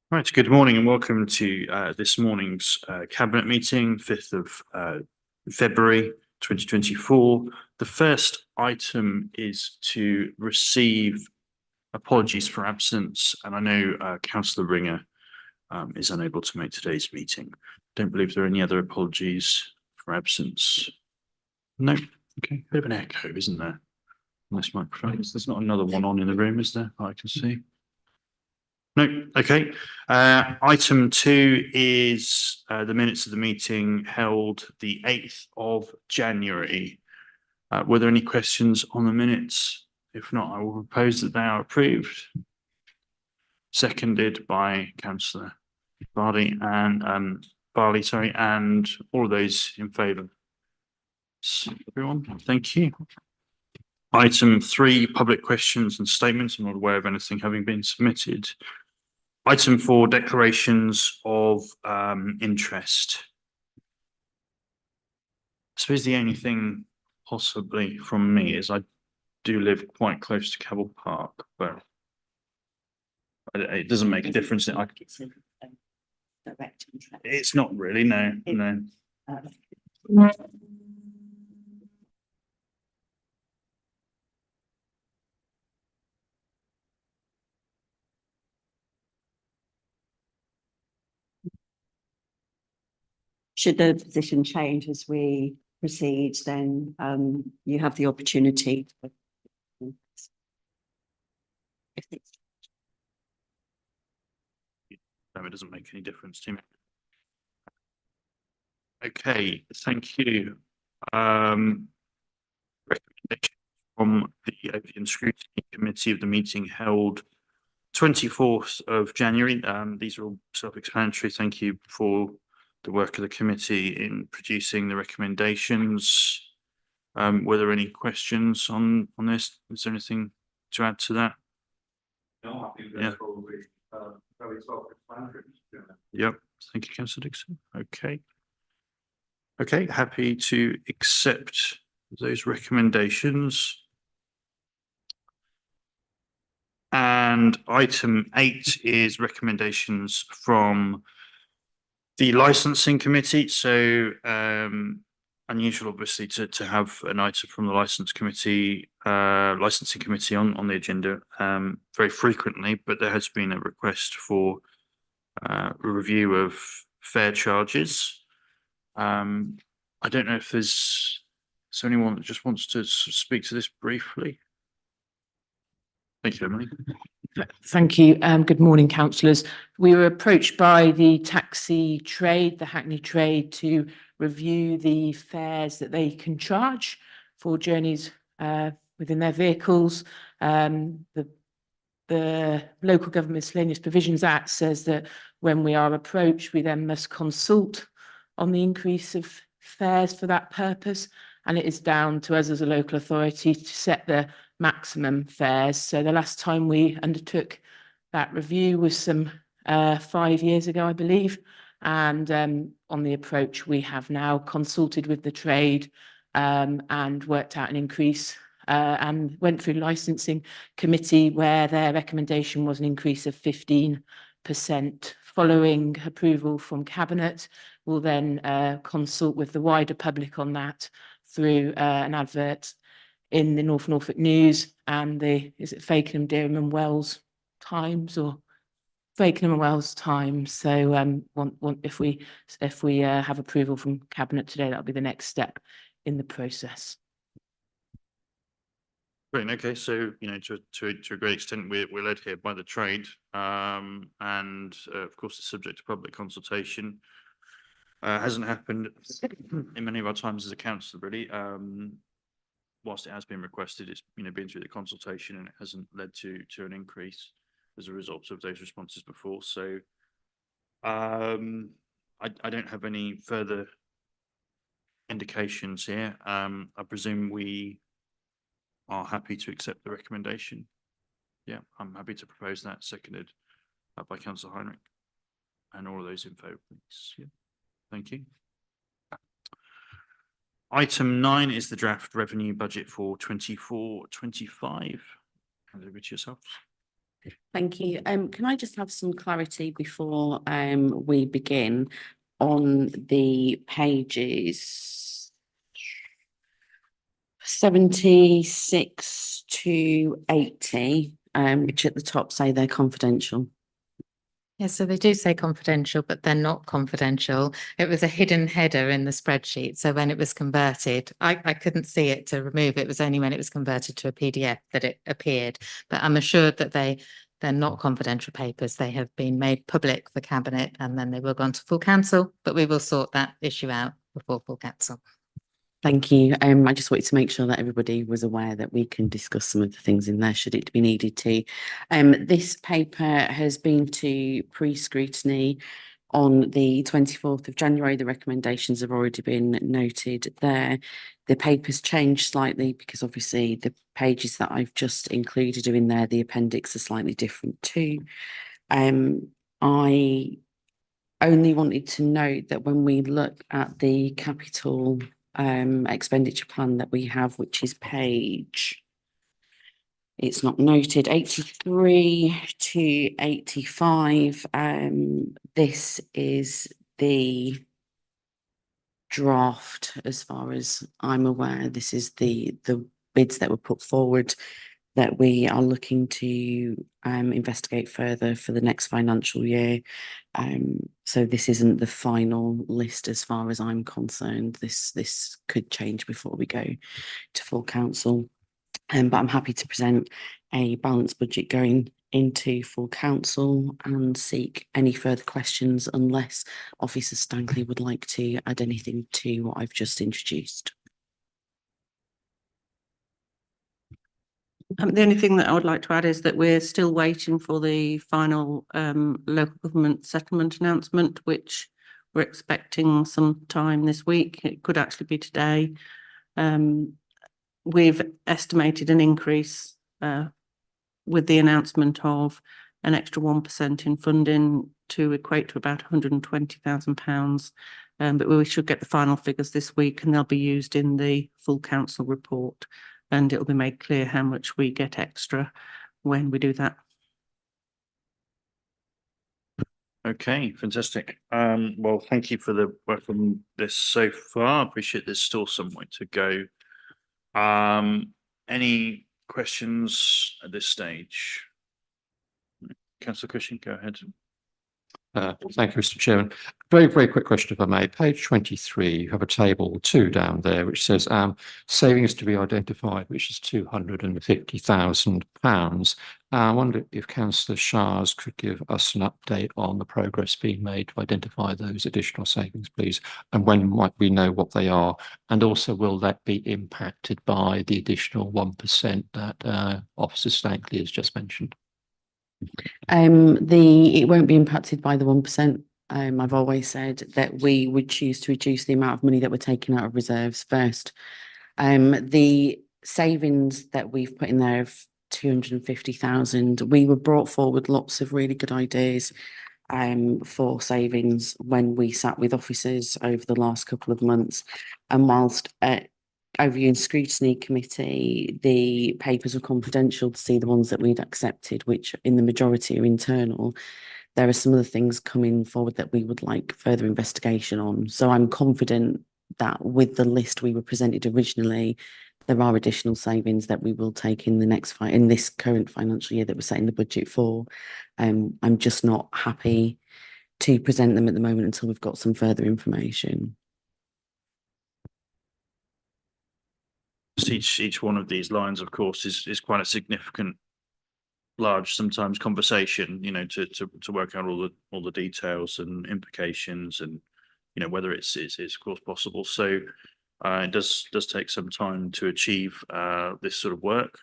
Right, good morning and welcome to this morning's Cabinet meeting, 5th of February 2024. The first item is to receive apologies for absence, and I know Councillor Ringer is unable to make today's meeting. Don't believe there are any other apologies for absence. No, okay, bit of an echo, isn't there, on this microphone? There's not another one on in the room, is there? I can see. No, okay. Item 2 is the minutes of the meeting held the 8th of January. Were there any questions on the minutes? If not, I will propose that they are approved. Seconded by Councillor Barley and and all of those in favour. Everyone, thank you. Item 3, public questions and statements. I'm not aware of anything having been submitted. Item 4, declarations of interest. I suppose the only thing possibly from me is I do live quite close to Cabell Park, but it doesn't make a difference. It's a direct interest. It's not really, no, no. Should the position change as we proceed, then you have the opportunity. No, it doesn't make any difference to me. Okay, thank you. Recommendation from the Opium Scrutiny Committee of the meeting held 24th of January. These are all self-explanatory. Thank you for the work of the committee in producing the recommendations. Were there any questions on this? Is there anything to add to that? No, I think that's probably very self-explanatory. Yep. Thank you, Councillor Dixon. Okay. Okay, happy to accept those recommendations. And item 8 is recommendations from the licensing committee. So unusual, obviously, to have an item from the licensing committee on the agenda very frequently, but there has been a request for a review of fare charges. I don't know if there's anyone that just wants to speak to this briefly. Thank you, Emily. Thank you. Good morning, councillors. We were approached by the taxi trade, the Hackney trade, to review the fares that they can charge for journeys within their vehicles. The Local Government Miscellaneous Provisions Act says that when we are approached, we then must consult on the increase of fares for that purpose, and it is down to us as a local authority to set the maximum fares. So the last time we undertook that review was some 5 years ago, I believe, and on the approach we have now consulted with the trade and worked out an increase and went through licensing committee where their recommendation was an increase of 15%. Following approval from Cabinet, we'll then consult with the wider public on that through an advert in the North Norfolk News and is it Fakenham, Dereham and Wells Times or Fakenham and Wells Times. So if we have approval from Cabinet today, that'll be the next step in the process. Great. Okay, so to a great extent, we're led here by the trade, and of course, it's subject to public consultation. Hasn't happened in many of our times as a council, really. Whilst it has been requested, it's been through the consultation and it hasn't led to an increase as a result of those responses before. So I don't have any further indications here. I presume we are happy to accept the recommendation. Yeah, I'm happy to propose that, seconded by Councillor Heinrich. And all of those in favour, please. Yeah, thank you. Item 9 is the draft revenue budget for 24-25. Hand over to yourself. Thank you. Can I just have some clarity before we begin on the pages 76 to 80, which at the top say they're confidential. Yeah, so they do say confidential, but they're not confidential. It was a hidden header in the spreadsheet. So when it was converted, I couldn't see it to remove it. It was only when it was converted to a PDF that it appeared. But I'm assured that they're not confidential papers. They have been made public for Cabinet and then they will go on to full council, but we will sort that issue out before full council. Thank you. I just wanted to make sure that everybody was aware that we can discuss some of the things in there should it be needed to. This paper has been to pre-scrutiny on the 24th of January. The recommendations have already been noted there. The paper's changed slightly because obviously the pages that I've just included are in there. The appendix are slightly different too. I only wanted to note that when we look at the capital expenditure plan that we have, which is page, it's not noted, 83 to 85. This is the draft as far as I'm aware. This is the bids that were put forward that we are looking to investigate further for the next financial year. So this isn't the final list as far as I'm concerned. This could change before we go to full council. But I'm happy to present a balanced budget going into full council and seek any further questions unless Officer Stankley would like to add anything to what I've just introduced. The only thing that I would like to add is that we're still waiting for the final local government settlement announcement, which we're expecting sometime this week. It could actually be today. We've estimated an increase with the announcement of an extra 1% in funding to equate to about £120,000. But we should get the final figures this week and they'll be used in the full council report. And it'll be made clear how much we get extra when we do that. Okay, fantastic. Well, thank you for the work on this so far. I appreciate there's still some way to go. Any questions at this stage? Councillor Cushing, go ahead. Thank you, Mr. Chairman. Very, very quick question, if I may. Page 23, you have a table 2 down there, which says savings to be identified, which is £250,000. I wonder if Councillor Shars could give us an update on the progress being made to identify those additional savings, please, and when might we know what they are? And also, will that be impacted by the additional 1% that Officer Stankley has just mentioned? It won't be impacted by the 1%. I've always said that we would choose to reduce the amount of money that we're taking out of reserves first. The savings that we've put in there of 250,000, we were brought forward lots of really good ideas for savings when we sat with officers over the last couple of months. And whilst overview and scrutiny committee, the papers were confidential to see the ones that we'd accepted, which in the majority are internal. There are some other things coming forward that we would like further investigation on. So I'm confident that with the list we were presented originally, there are additional savings that we will take in the next in this current financial year that we're setting the budget for. I'm just not happy to present them at the moment until we've got some further information. Each one of these lines, of course, is quite a significant, large, sometimes conversation, you know, to work out all the details and implications, and you know whether it's of course possible. So it does take some time to achieve this sort of work,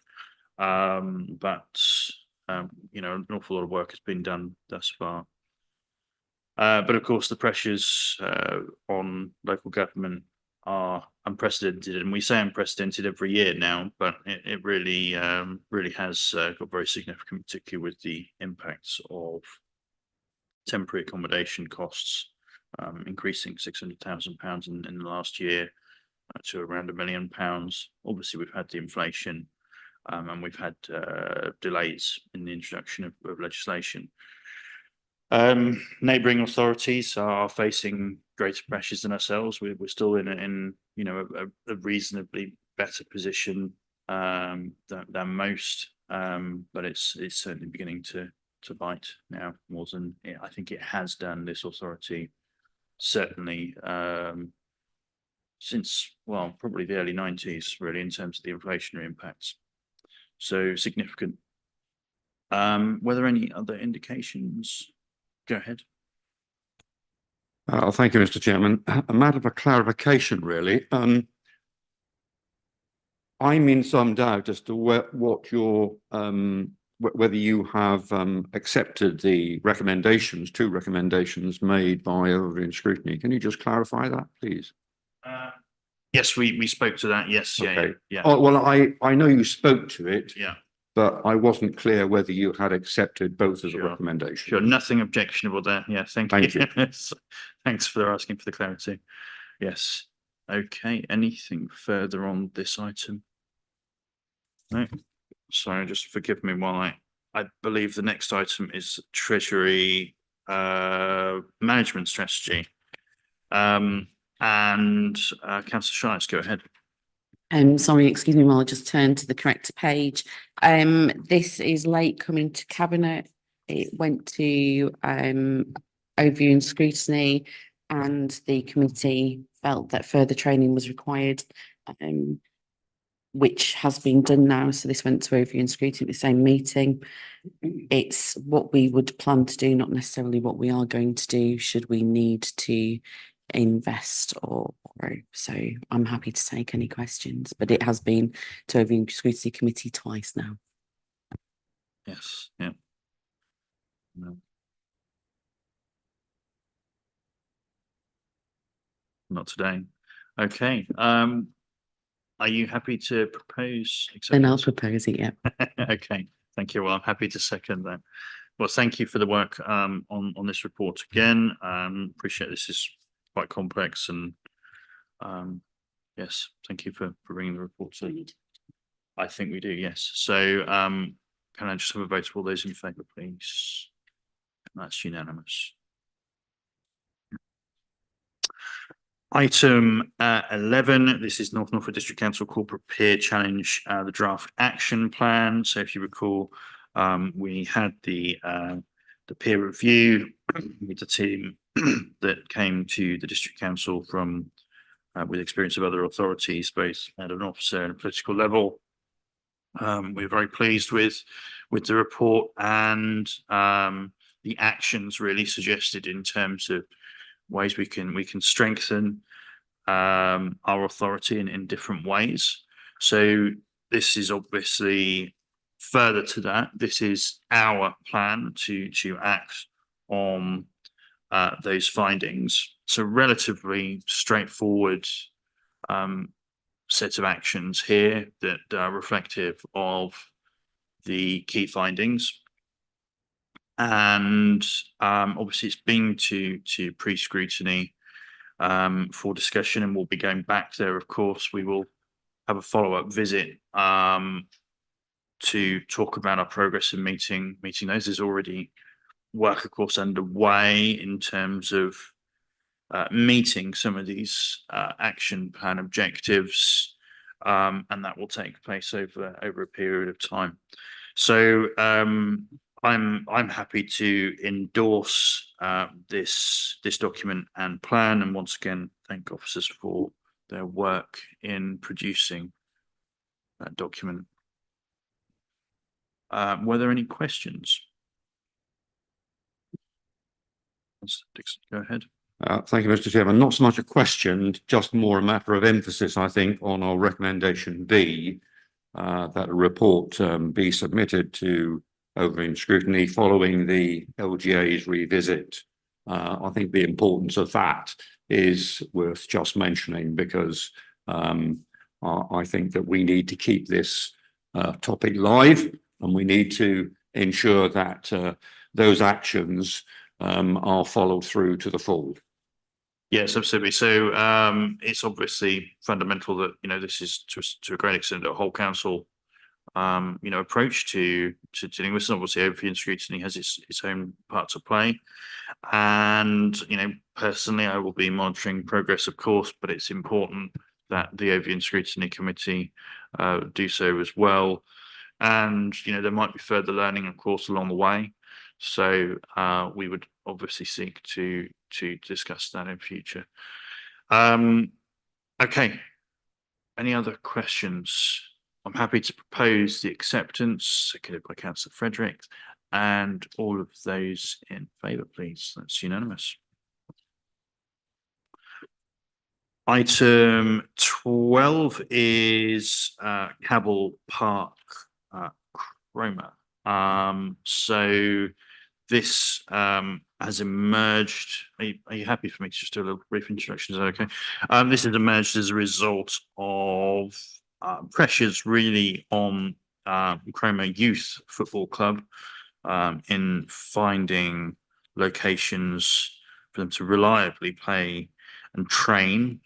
but you know, an awful lot of work has been done thus far. But of course, the pressures on local government are unprecedented, and we say unprecedented every year now, but it really has got very significant, particularly with the impacts of temporary accommodation costs increasing £600,000 in the last year to around £1 million. Obviously, we've had the inflation And we've had delays in the introduction of legislation. Neighbouring authorities are facing greater pressures than ourselves. We're still in you know a reasonably better position than most, but it's certainly beginning to bite now more than I think it has done. This authority certainly since probably the early 90s, really, in terms of the inflationary impacts. So significant. Were there any other indications? Go ahead. Thank you, Mr. Chairman. A matter of a clarification, really. I'm in some doubt as to what your whether you have accepted the recommendations, two recommendations made by Overview and Scrutiny. Can you just clarify that, please? Yes, we spoke to that. Yes, Okay. yeah. Oh, well, I know you spoke to it. Yeah. But I wasn't clear whether you had accepted both as a Sure. recommendation. Sure, nothing objectionable there. Yeah, thank you. Thanks for asking for the clarity. Yes. Okay, anything further on this item? No. Sorry, just forgive me while I believe the next item is Treasury management strategy. And Councillor Shives, go ahead. Sorry, excuse me while I just turn to the correct page. This is late coming to Cabinet. It went to Overview and Scrutiny, and the committee felt that further training was required, which has been done now. So this went to Overview and Scrutiny at the same meeting. It's what we would plan to do, not necessarily what we are going to do should we need to invest or so. I'm happy to take any questions, but it has been to Overview and Scrutiny Committee twice now. Yes, yeah. No. Not today. Okay. Are you happy to propose? Then I'll propose it, yeah. Okay, thank you. Well, I'm happy to second that. Well, thank you for the work on this report again. Appreciate this is quite complex, and yes, thank you for bringing the report to. I think we do, yes. So can I just have a vote of all those in favour, please? That's unanimous. Item 11, this is North Norfolk District Council Corporate Peer Challenge, the draft action plan. So if you recall, we had the peer review with the team that came to the District Council from with experience of other authorities, both at an officer and a political level. We're very pleased with the report and the actions really suggested in terms of ways we can strengthen our authority in different ways. So this is obviously further to that. This is our plan to act on those findings. So relatively straightforward set of actions here that are reflective of the key findings. And obviously it's been to pre-scrutiny for discussion, and we'll be going back there. Of course, we will have a follow-up visit to talk about our progress in meeting those. There's already work, of course, underway in terms of meeting some of these action plan objectives, and that will take place over a period of time. So I'm happy to endorse this document and plan, and once again thank officers for their work in producing that document. Were there any questions? Dixon, go ahead. Thank you, Mr. Chairman. Not so much a question, just more a matter of emphasis, I think, on our recommendation B, that a report be submitted to Overview and Scrutiny following the LGA's revisit. I think the importance of that is worth just mentioning, because I think that we need to keep this topic live, and we need to ensure that those actions are followed through to the full. Yes, absolutely. So it's obviously fundamental that this is to a great extent a whole council approach to dealing with this. Obviously, overview scrutiny has its own part to play. And, personally, I will be monitoring progress, of course, but it's important that the overview scrutiny committee do so as well. And, there might be further learning, of course, along the way. So we would obviously seek to discuss that in future. Okay. Any other questions? I'm happy to propose the acceptance, seconded by Councillor Fredericks, and all of those in favour, please. That's unanimous. Item 12 is Cabell Park, Cromer. So this has emerged. Are you happy for me to just do a little brief introduction? Is that okay? This has emerged as a result of pressures really on Cromer Youth Football Club in finding locations for them to reliably play and train.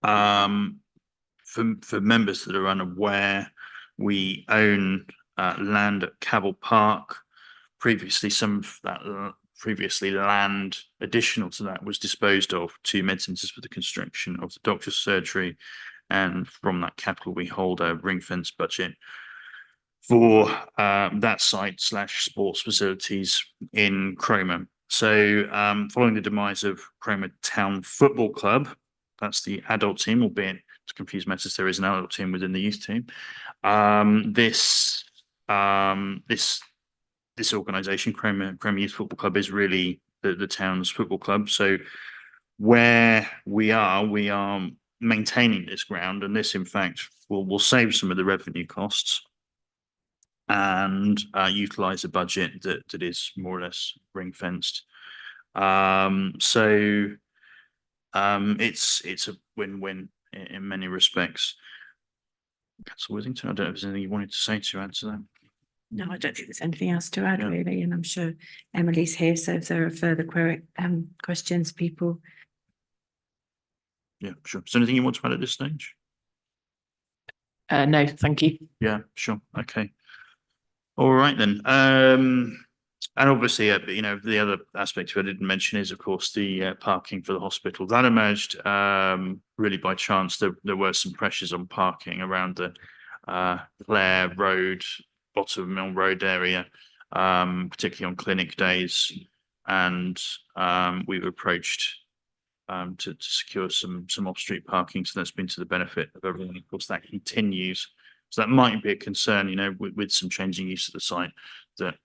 For members that are unaware, we own land at Cabell Park. Previously, some of that land additional to that was disposed of to MedCentres for the construction of the doctor's surgery, and from that capital we hold a ring fence budget for that site / sports facilities in Cromer. So following the demise of Cromer Town Football Club, that's the adult team, albeit to confuse matters, there is an adult team within the youth team. This organisation, Cromer Youth Football Club, is really the town's football club. So where we are maintaining this ground, and this in fact will save some of the revenue costs and utilise a budget that is more or less ring fenced. So it's a win-win in many respects. Councillor Withington, I don't know if there's anything you wanted to say to add to that. No, I don't think there's anything else to add Yeah. really, and I'm sure Emily's here, so if there are further questions, people. Yeah, sure. Is there anything you want to add at this stage? No, thank you. Yeah, sure. Okay. All right then. And obviously, the other aspect I didn't mention is, of course, the parking for the hospital. That emerged really by chance. There were some pressures on parking around the Clare Road, Bottom Mill Road area, particularly on clinic days, and we've approached to secure some off-street parking. So that's been to the benefit of everyone. Of course, that continues. So that might be a concern, with some changing use of the site. That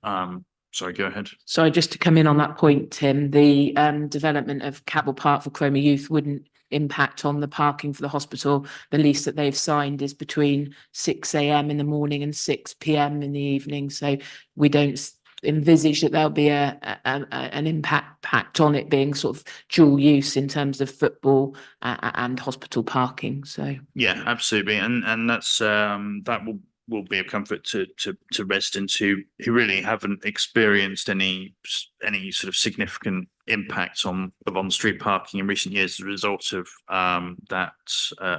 sorry, go ahead. Sorry, just to come in on that point, Tim, the development of Cabell Park for Cromer Youth wouldn't impact on the parking for the hospital. The lease that they've signed is between 6 AM in the morning and 6 PM in the evening. So we don't envisage that there'll be an impact on it being sort of dual use in terms of football and hospital parking. So yeah, absolutely, and that's that will be a comfort to residents who really haven't experienced any sort of significant impacts of on-street parking in recent years as a result of that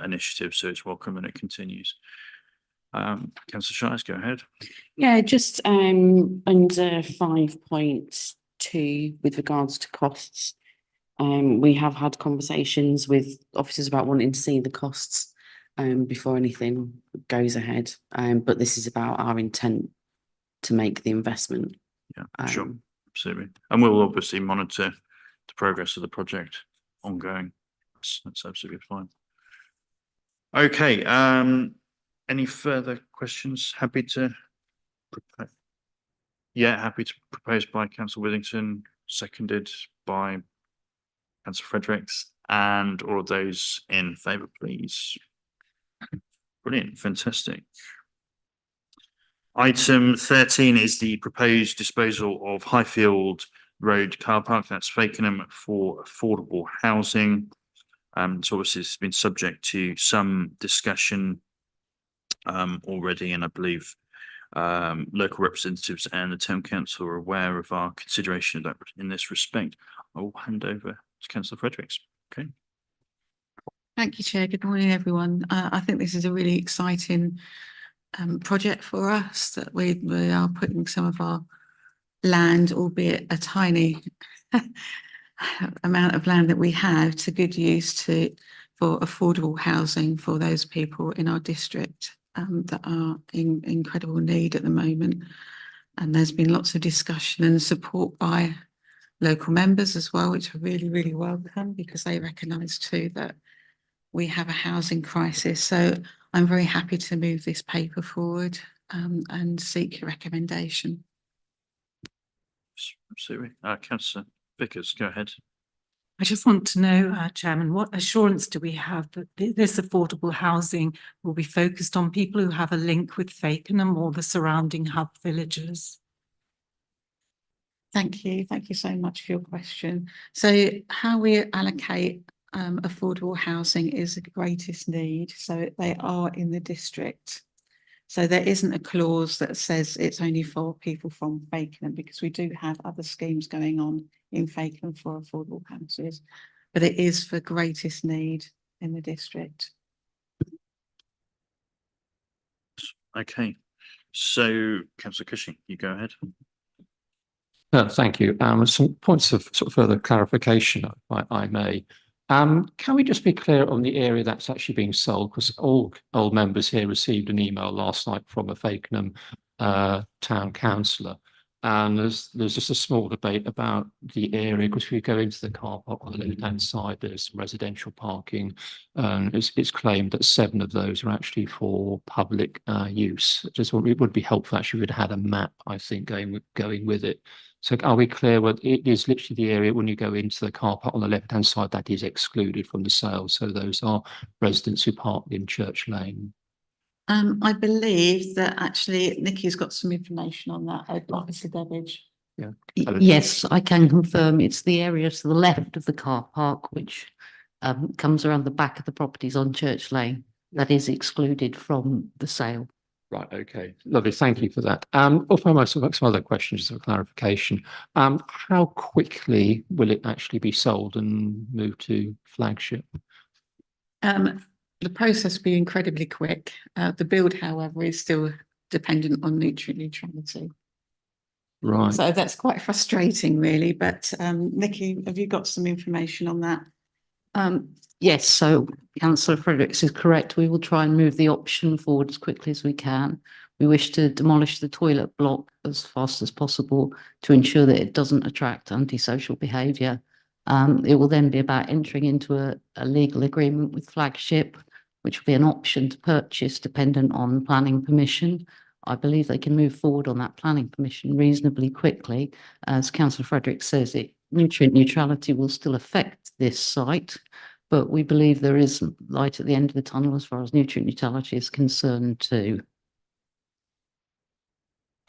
initiative. So it's welcome and it continues. Councillor Shires, go ahead. Yeah, just under 5.2 with regards to costs. We have had conversations with officers about wanting to see the costs before anything goes ahead. But this is about our intent to make the investment. Yeah, sure, absolutely. And we'll obviously monitor the progress of the project ongoing. That's absolutely fine. Okay, any further questions? Happy to propose by Councillor Withington, seconded by Councillor Fredericks, and all of those in favour, please. Brilliant, fantastic. Item 13 is the proposed disposal of Highfield Road car park. That's Fakenham for affordable housing. So obviously it's been subject to some discussion already, and I believe local representatives and the town council are aware of our consideration of that in this respect. I will hand over to Councillor Fredericks. Okay. Thank you, Chair. Good morning, everyone. I think this is a really exciting project for us that we are putting some of our land, albeit a tiny amount of land that we have, to good use for affordable housing for those people in our district that are in incredible need at the moment. And there's been lots of discussion and support by local members as well, which are really, really welcome, because they recognise too that we have a housing crisis. So I'm very happy to move this paper forward and seek your recommendation. Absolutely. Councillor Vickers, go ahead. I just want to know, Chairman, what assurance do we have that this affordable housing will be focused on people who have a link with Fakenham or the surrounding hub villages? Thank you. Thank you so much for your question. So how we allocate affordable housing is the greatest need. So they are in the district. So there isn't a clause that says it's only for people from Fakenham, because we do have other schemes going on in Fakenham for affordable houses, but it is for greatest need in the district. Okay. So Councillor Cushing, you go ahead. Thank you. Some points of sort of further clarification, if I may. Can we just be clear on the area that's actually being sold? Because all old members here received an email last night from a Fakenham town councillor, and there's just a small debate about the area, because if you go into the car park on the left-hand side, there's residential parking, and it's claimed that 7 of those are actually for public use. Just it would be helpful actually if we'd had a map, I think, going with it. So are we clear what it is? Literally the area when you go into the car park on the left-hand side that is excluded from the sale. So those are residents who park in Church Lane. I believe that actually Nikki's got some information on that. Officer Debbage. Yeah. Yes, I can confirm it's the area to the left of the car park, which comes around the back of the properties on Church Lane, that is excluded from the sale. Right, okay, lovely, thank you for that. Also, I might have some other questions for clarification. How quickly will it actually be sold and move to flagship? The process will be incredibly quick. The build, however, is still dependent on nutrient neutrality. Right. So that's quite frustrating, really. But Nikki, have you got some information on that? Yes, so Councillor Fredericks is correct. We will try and move the option forward as quickly as we can. We wish to demolish the toilet block as fast as possible to ensure that it doesn't attract antisocial behaviour. It will then be about entering into a legal agreement with Flagship, which will be an option to purchase dependent on planning permission. I believe they can move forward on that planning permission reasonably quickly. As Councillor Fredericks says, nutrient neutrality will still affect this site, but we believe there is light at the end of the tunnel as far as nutrient neutrality is concerned too.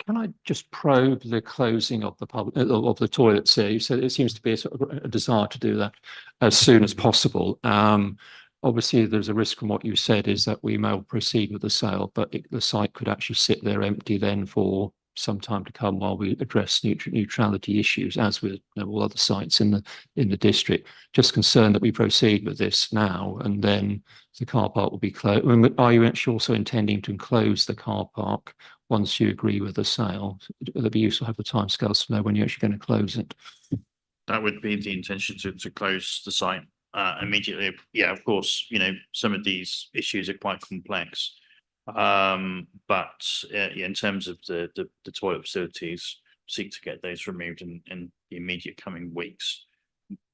Can I just probe the closing of the toilets here? You said it seems to be a sort of a desire to do that as soon as possible. Obviously, there's a risk from what you said is that we may proceed with the sale, but the site could actually sit there empty then for some time to come while we address nutrient neutrality issues, as with all other sites in the district. Just concerned that we proceed with this now and then the car park will be closed. I mean, are you actually also intending to enclose the car park once you agree with the sale? It'll be useful to have the timescales to know when you're actually going to close it. That would be the intention to close the site immediately. Yeah, of course, some of these issues are quite complex. But in terms of the toilet facilities, seek to get those removed in the immediate coming weeks.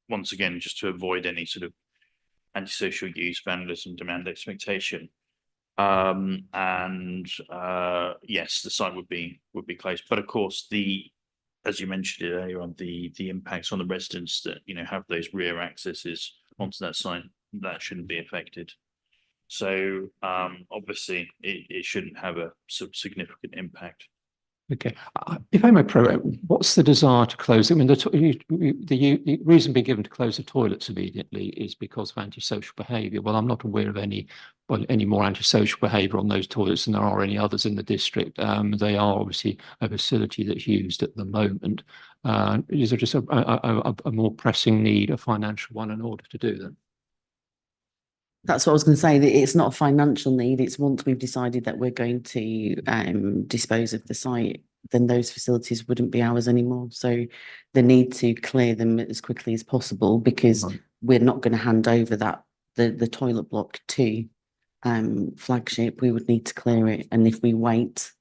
Once again, just to avoid any sort of antisocial use, vandalism, demand expectation. Yes, the site would be closed. But of course, as you mentioned earlier on, the impacts on the residents that have those rear accesses onto that site, that shouldn't be affected. So obviously it shouldn't have a significant impact. Okay, if I may probe, what's the desire to close? I mean, the reason being given to close the toilets immediately is because of antisocial behaviour. Well, I'm not aware of any more antisocial behaviour on those toilets than there are any others in the district. They are obviously a facility that's used at the moment. Is there just a more pressing need, a financial one, in order to do that? That's what I was going to say, that it's not a financial need. It's once we've decided that we're going to dispose of the site, then those facilities wouldn't be ours anymore. So the need to clear them as quickly as possible, because Right. we're not going to hand over the toilet block to Flagship. We would need to clear it. And if we wait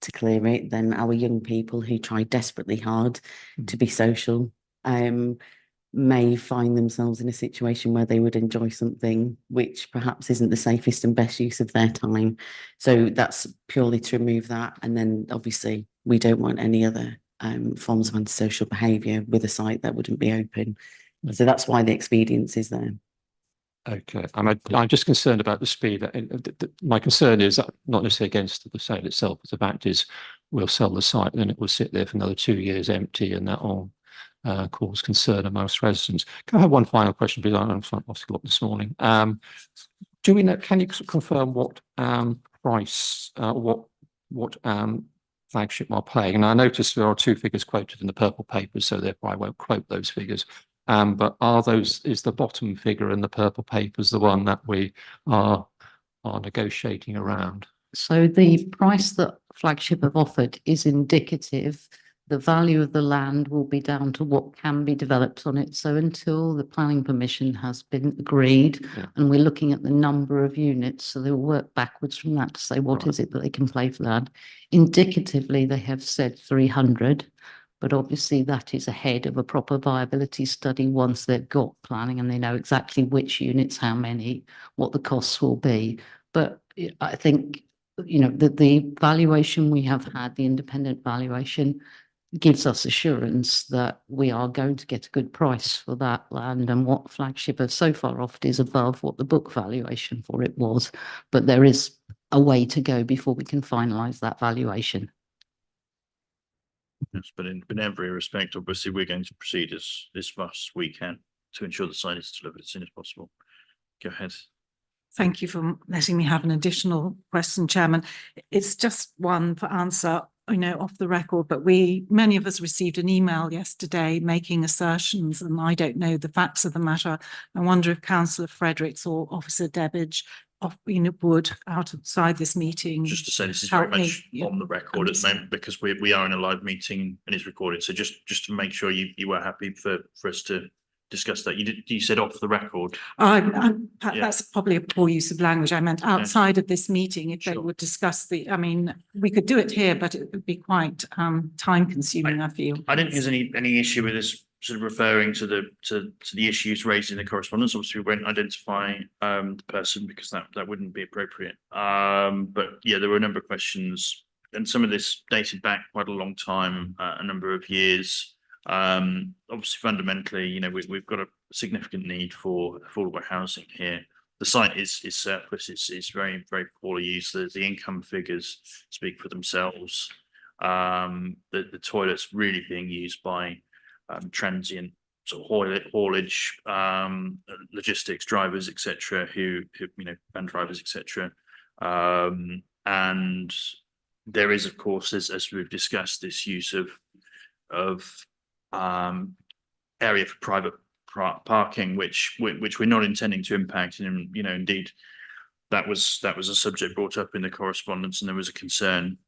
to clear it, then our young people who try desperately hard to be social may find themselves in a situation where they would enjoy something which perhaps isn't the safest and best use of their time. So that's purely to remove that. And then obviously we don't want any other forms of antisocial behaviour with a site that wouldn't be open. So that's why the expedience is there. Okay, I'm just concerned about the speed. My concern is that not necessarily against the sale itself, but the fact is we'll sell the site and then it will sit there for another 2 years empty, and that will cause concern amongst residents. Can I have one final question, please? I'm obviously got this morning. Do we know, can you confirm what price, what Flagship are paying? And I noticed there are 2 figures quoted in the purple paper, so therefore I won't quote those figures. But is the bottom figure in the purple papers the one that we are negotiating around? So the price that Flagship have offered is indicative. The value of the land will be down to what can be developed on it. So until the planning permission has been agreed, Yeah. and we're looking at the number of units, so they'll work backwards from that to say what is it that they can play for that. Indicatively, they have said 300, but obviously that is ahead of a proper viability study once they've got planning and they know exactly which units, how many, what the costs will be. But I think, you know, the valuation we have had, the independent valuation, gives us assurance that we are going to get a good price for that land, and what Flagship have so far offered is above what the book valuation for it was. But there is a way to go before we can finalise that valuation. Yes, but in every respect, obviously, we're going to proceed as fast as we can to ensure the site is delivered as soon as possible. Go ahead. Thank you for letting me have an additional question, Chairman. It's just one for answer, you know, off the record, but many of us received an email yesterday making assertions, and I don't know the facts of the matter. I wonder if Councillor Fredericks or Officer Debbage would, outside this meeting. Just to say, this is very help me, much on the record at the moment, because we are in a live meeting and it's recorded. So just to make sure you were happy for us to discuss that. You said off the record. That's probably a poor use of language. I meant outside of this meeting, if they would discuss I mean, we could do it here, but it would be quite time consuming, I feel. I don't think there's any issue with this sort of referring to the issues raised in the correspondence. Obviously, we won't identify the person because that wouldn't be appropriate. But yeah, there were a number of questions, and some of this dated back quite a long time, a number of years. Obviously, fundamentally, you know, we've got a significant need for affordable housing here. The site is surplus. It's very, very poorly used. The income figures speak for themselves. The toilets really being used by transient sort of haulage, logistics drivers, etc., who you know, van drivers, etc. And there is, of course, as we've discussed, this use of area for private parking, which we're not intending to impact. And you know, indeed, that was a subject brought up in the correspondence, and there was a concern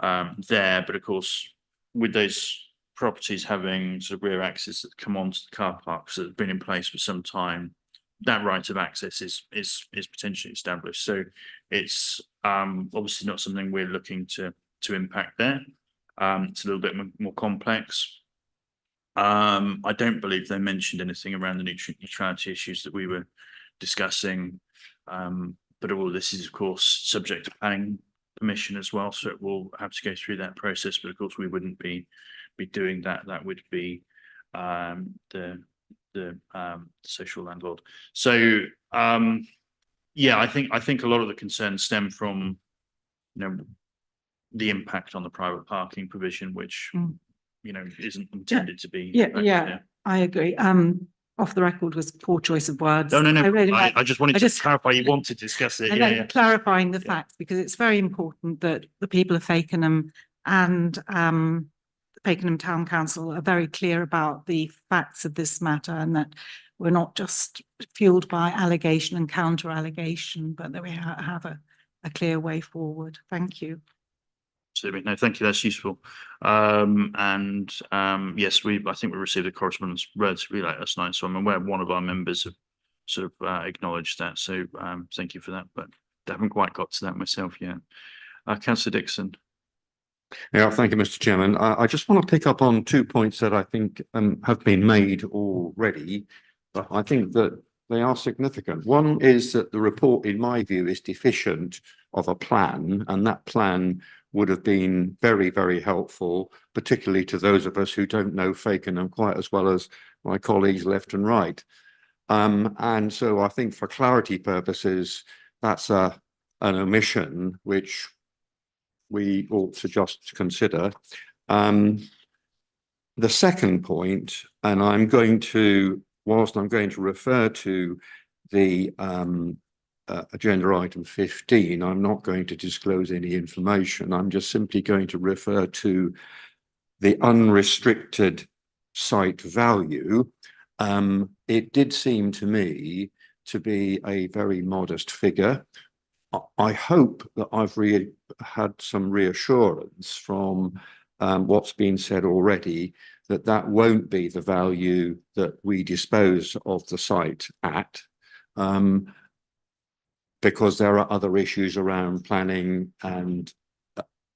there. But of course, with those properties having sort of rear access that come onto the car parks that have been in place for some time, that right of access is potentially established. So it's obviously not something we're looking to impact there. It's a little bit more complex. I don't believe they mentioned anything around the nutrient neutrality issues that we were discussing. But all this is, of course, subject to planning permission as well. So it will have to go through that process. But of course, we wouldn't be doing that. That would be the social landlord. So yeah, I think a lot of the concerns stem from, you know, the impact on the private parking provision, which you know, isn't intended to be. Yeah, I agree. Off the record was poor choice of words. No. I I just wanted to clarify. You want to discuss it. Yeah. Clarifying the facts, because it's very important that the people of Fakenham and Fakenham Town Council are very clear about the facts of this matter, and that we're not just fueled by allegation and counter allegation, but that we have a clear way forward. Thank you. Absolutely. No, thank you. That's useful. Yes, I think we received a correspondence relatively late last night, so I'm aware one of our members have sort of acknowledged that. So thank you for that, but I haven't quite got to that myself yet. Councillor Dixon. Yeah, thank you, Mr. Chairman. I just want to pick up on 2 points that I think have been made already, but I think that they are significant. One is that the report, in my view, is deficient of a plan, and that plan would have been very, very helpful, particularly to those of us who don't know Fakenham quite as well as my colleagues left and right. And so I think for clarity purposes, that's an omission which we ought to just consider. The second point, and whilst I'm going to refer to the agenda item 15, I'm not going to disclose any information. I'm just simply going to refer to the unrestricted site value. It did seem to me to be a very modest figure. I hope that I've had some reassurance from what's been said already, that won't be the value that we dispose of the site at, because there are other issues around planning and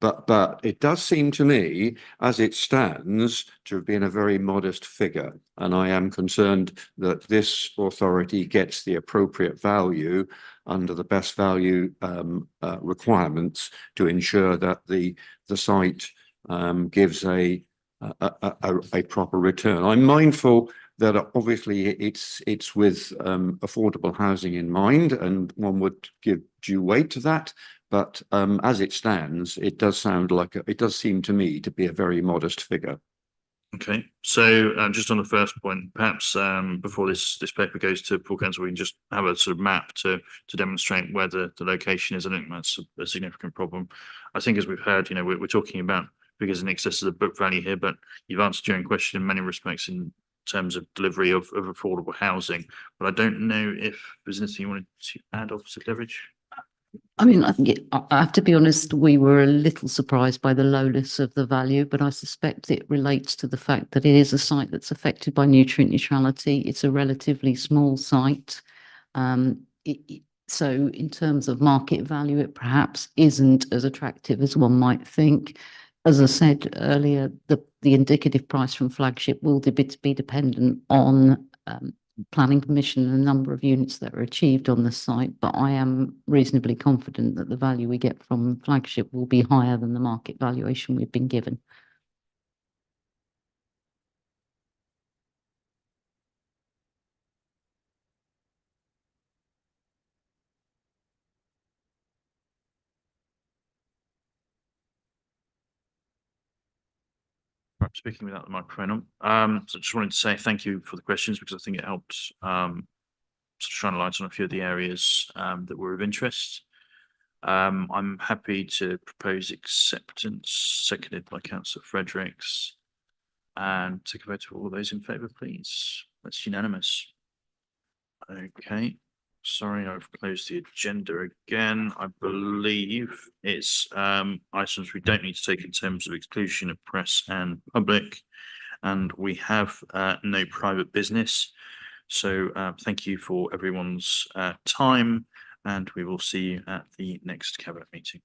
but it does seem to me, as it stands, to have been a very modest figure, and I am concerned that this authority gets the appropriate value under the best value requirements to ensure that the site gives a proper return. I'm mindful that obviously it's with affordable housing in mind, and one would give due weight to that. But as it stands, it does seem to me to be a very modest figure. Okay, so just on the first point, perhaps before this paper goes to full council, we can just have a sort of map to demonstrate where the location is. I think that's a significant problem. I think, as we've heard, we're talking about figures in excess of the book value here, but you've answered your own question in many respects in terms of delivery of affordable housing. But I don't know if there's anything you wanted to add, Officer Cleveridge. I mean, I have to be honest, we were a little surprised by the lowness of the value, but I suspect it relates to the fact that it is a site that's affected by nutrient neutrality. It's a relatively small site. So in terms of market value, it perhaps isn't as attractive as one might think. As I said earlier, the indicative price from Flagship will be dependent on planning permission and the number of units that are achieved on the site, but I am reasonably confident that the value we get from Flagship will be higher than the market valuation we've been given. Perhaps speaking without the microphone on. So I just wanted to say thank you for the questions, because I think it helps shine a light on a few of the areas that were of interest. I'm happy to propose acceptance, seconded by Councillor Fredericks, and take a vote of all those in favour, please. That's unanimous. Okay. Sorry, I've closed the agenda again. I believe it's items we don't need to take in terms of exclusion of press and public, and we have no private business. So thank you for everyone's time, and we will see you at the next Cabinet meeting.